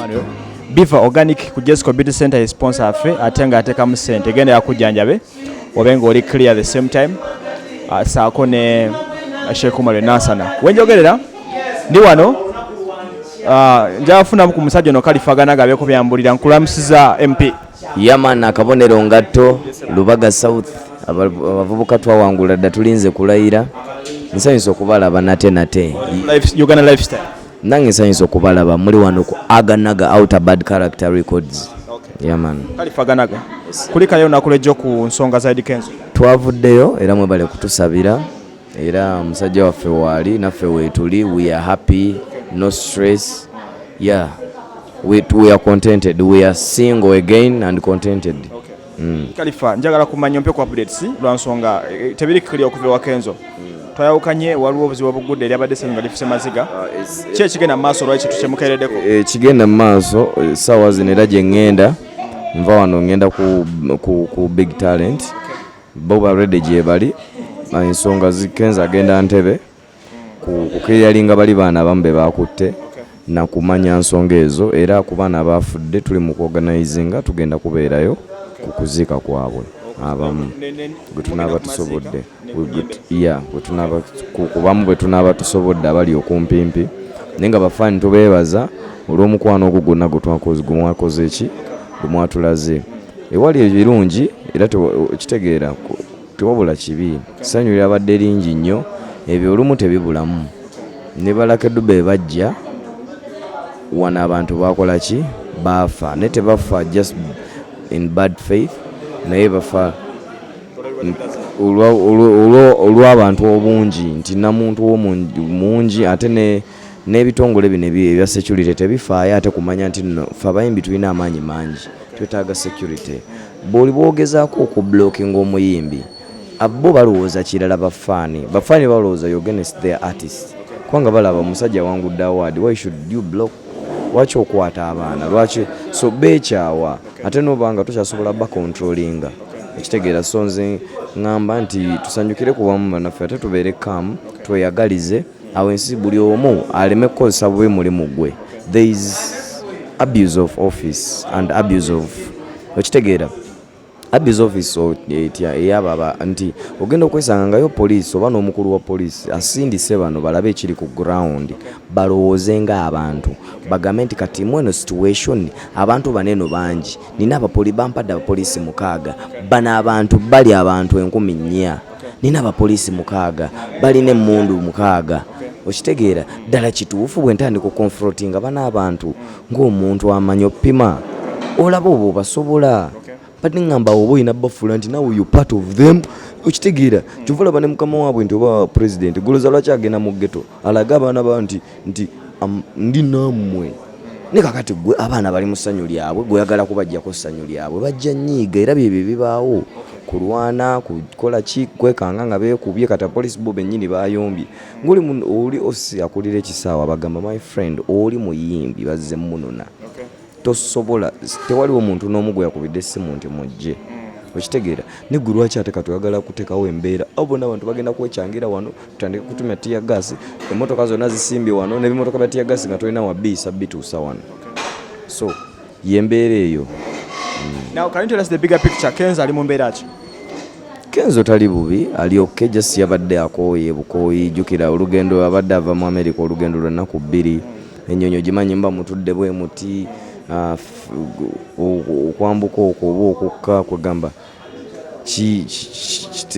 Manuel Biva Organic ku Jesco Beauty Center is sponsor afe atenga ateka mu sente genda yakujjanjabe obenga oli clear the same time saako ne Shekumale Nasana wenjogerera ndi wano njafuna ku musajja no Khalifa Aganaga abeko byambulira nkulamusiza MP Yaman akabonero ngatto Lubaga South abavubuka twawangula dda tulinze kulayira nsanyusa okubalaba nate Uganda lifestyle nange nsanyusa okubalaba muli wano ku Aganaga Outer Bad Character Records. Yaman Khalifa Aganaga kulikayo nakulejo ku nsonga zaidi Kenzo twavuddeyo era mwebale kutusabira era musajja waffe wali naffe wetuli we are happy no stress we are contented we are single again and contented. Khalifa njagala kumanya mpe ku updates lwa nsonga tebiri clear okuva wa Kenzo twayawukanye waliwo obuzibu obugudde eri abadde senga lifuse maziga kye kigenda maaso lwaki tukyemukaireddeko kigenda maaso sawa zino era gye ŋŋenda nva wano ŋŋenda ku big talent bo balredde gye bali ensonga zikenza agenda Ntebe kukeyalinga bali baana abamu be bakutte na kumanya nsonga ezo era ku baana abafudde tuli mu kuorganizinga tugenda kubeerayo ku kuziika kwabwe abamu gwe tunaaba tusobodde kubamu bwe tunaaba tusobodde abali okumpimpi naye nga bafaani tubeebaza olw'omukwano ogwo gwonna gwe mwakoze eki gwe mwatulaze ewali ebirungi era kitegeera tewabula kibi ssanyu lyabadde lingi nnyo ebyo olumu tebibulamu ne balakeddu be bajja wana abantu bakola ki baafa ne tebafa just in bad faith naye bafa olw'abantu obungi nti namuntu mungi ate n'ebitongole bino ebya security tebifaayo ate kumanya nti nno fe abayimbi tulina amaanyi mangi twetaaga security bw'oli bwogezaako okublockinga omuyimbi abo balowooza kirala bafaani balowooza you against their artist kubanga balaba omusajja wangudde award why should you block lwaki okwata abaana lwaki so beekyawa ate n'obanga tokyasobola bacontrollinga ekitegeera so nze ŋŋamba nti tusanyukire ku bamu bannaffe ate tubeere kamu tweyagalize awo ensi buli omu aleme kukozesa bubi mulimu gwe there is abuse of office and abuse of ekitegeera abuse office eyababa nti ogenda okwesanga ngayo poliisi oba n'omukulu wa poliisi asindise bano balabe ekiri ku ground balowooze ng'abantu bagambe nti kati mweno situation abantu baneno bangi nina bampadde abapoliisi 6 bano abantu bali abantu 4,000 nina abapoliisi 6 balina emmundu 6 okitegeera ddala kituufu bwe ntandika okukonfrontinga bano abantu ng'omuntu amanyi oppima olaba oba obasobola pati ngamba obo ina bafula nti now you part of them okitegeera kyovula bane mukama waabwe nti oba president guloza lwaki agenda mu ghetto alaga abaana ba nti ndi nammwe ne kakati gwe abaana bali mu ssanyu lyabwe gweyagala kubajjako ssanyu lyabwe bajja nyiiga era byebyo bibaawo kulwana kukola ki kwekanga nga beekubye kata police bo bennyini bayombye oli osi akulira ekisaawa bagamba my friend oli muyimbi bazze munona tosobola tewaliwo omuntu n'omu gwe yakubidde essimu nti mujje okitegeera neggwe lwaki ate katuyagala kuteekawo embeera abo n'abantu bagenda kwekyangira wano tutandike kutumya tiya gaasi emmotoka zonna zisimbye wano n'ebimotoka bya tiya gaasi nga tolina wabiisa bituusa wano so yembeera eyo. Now can you tell us the bigger picture? Kenzo ali mu mbeera ki? Kenzo tali bubi ali okay just yabadde akooye bukooyi jukira olugendo abadde ava mu America olugendo lw'ennaku 2 ennyonyo gimanyi mba mutudde bwe muti okwambuka okuba okukka kwegamba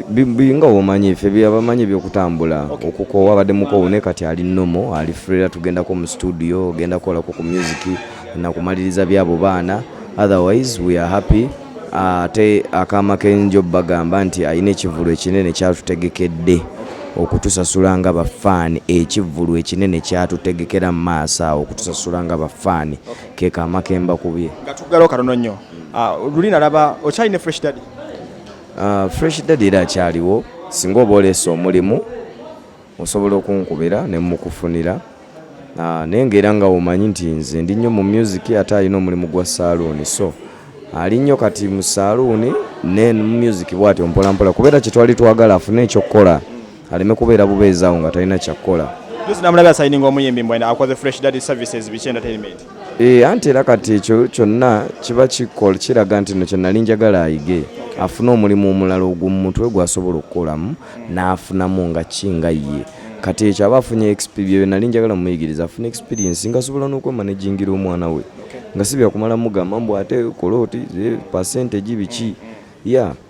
binga omanyi ffe byabamanyi byokutambula okukoowa abadde mukoowo ne kati ali nomo ali free tugendako mu studio ogenda kukolako ku music nakumaliriza byabo baana otherwise we are happy ate akama kenjo bagamba nti ayina ekivulu ekinene kyatutegekedde okutusasula nga bafaani ekivulu ekinene kyatutegekera mu maaso awo okutusasula nga bafaani keka amakemba kubye nga tugalo katono nnyo lulina laba okyalina fresh daddy fresh daddy era akyaliwo singa oba oleesa omulimu osobola okunkubira ne mukufunira naye ngaera nga omanyi nti nze ndi nnyo mu music ate alina omulimu gwa saluuni so ali nnyo kati mu saluuni ne music bw'atyo mpolampola kubeera kye twali twagala afune ekyokukola aleme kubeera bubeezaawo nga talina kyakkola. Namulabye asayininga omuyimbi mbwena akoze fresh daddy services biki entertainment. Anti era kati ekyo kyonna kiba kiraga nti no kyonna njagala ayige afuna omulimu omulala ogw'omutwe gwasobola okukolamu n'afunamu nga kinga ye kati ekyo aba afunye experience nali njagala muyigiriza afuna experience nga asobola n'okwemanagingira omwana we nga si byakumala mugamba mbu ate kola oti percentage biki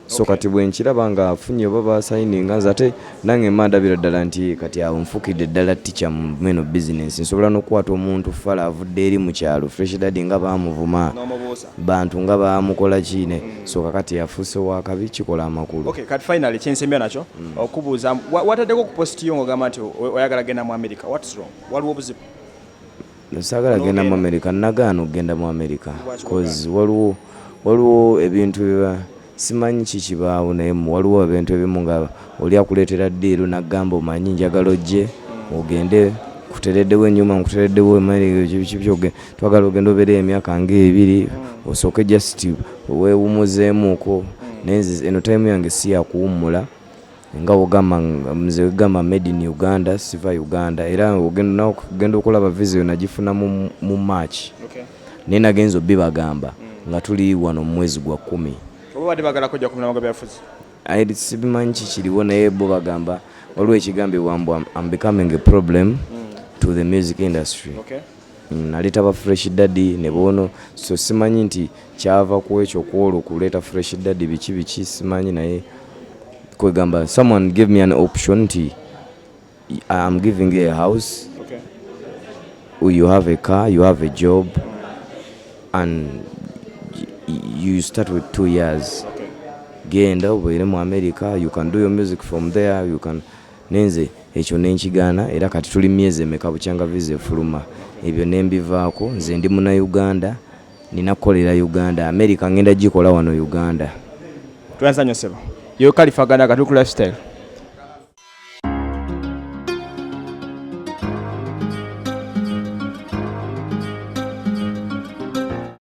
so kati bwe nkiraba nga afunye oba basayininga nze ate nange mandabira ddala nti kati awo nfukidde ddala teacher mu meno business nsobola n'okukwata omuntu fala avudde eri mu kyalo fresh daddy nga baamuvuma bantu nga baamukola kiine so kakati yafuuse wakabi kikola amakulu. Okay, kati finally kyensembya nakyo okubuuza wataddeko ku post yo ng'ogamba nti oyagala genda mu America. What's wrong? Waliwo obuzibu? Saagala genda mu America, nagaana okugenda mu America cause waliwo ebintu biba simanyi kikibaawo naye waliwo ebintu ebimu nga oli akuleetera ddiiru n'agamba omanyi njagala ojje ogende kutereddewo ennyuma nkutereddewo twagala ogenda obeereyo emyaka ng'ebiri osooke just weewumuzeemuuko naye eno time yange si yakuwummula nga ogamba nze wegamba made in Uganda siva Uganda era ogenda okulaba visa yo nagifuna mu March naye nagenza obbibagamba nga tuli wano mu mwezi gwa 10. Obadde bagala kujja ku mulamwa gw'ebyafuzi sibimanyi kikiriwo naye bo bagamba waliwo ekigambibwa mbu I'm becoming a problem to the music industry. Naleeta ba fresh daddy ne bono so simanyi nti kyava ku ekyo kwolwo kuleeta fresh daddy biki simanyi naye kwegamba someone give me an opportunity. I'm giving you a house, you have a car, you have a job, and you start with 2 years. Genda obeere mu America, you can do your music from there, you can nenze ekyo nenkigaana era kati tuli myezi emeka bukyanga visa efuluma ebyo nembivaako nze ndi muna Uganda nina kukolera Uganda America ngenda gikola wano Uganda. Twanzanyo sebo yo Khalifa Aganaga tu lifestyle.